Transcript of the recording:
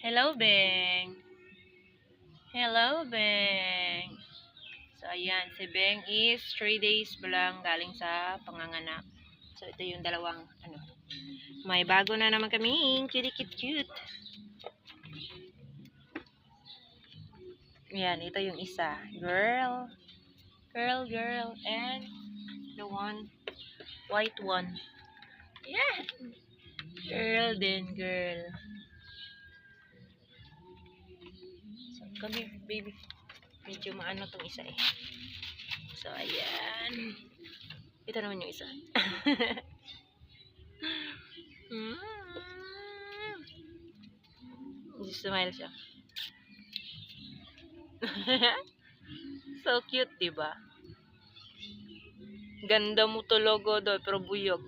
Hello, Beng. Hello, Beng. So, ayan. Si Beng is 3 days pa lang galing sa panganganak. So, ito yung dalawang, may bago na naman kami. Cute. Ayan, ito yung isa. Girl. And the one, white one. Yeah. Girl. So, come here, baby. Medyo maano tong isa eh. So, ayan. Ito naman yung isa. Smile siya. So cute, diba? Ganda mo tulogo doon, pero buyog.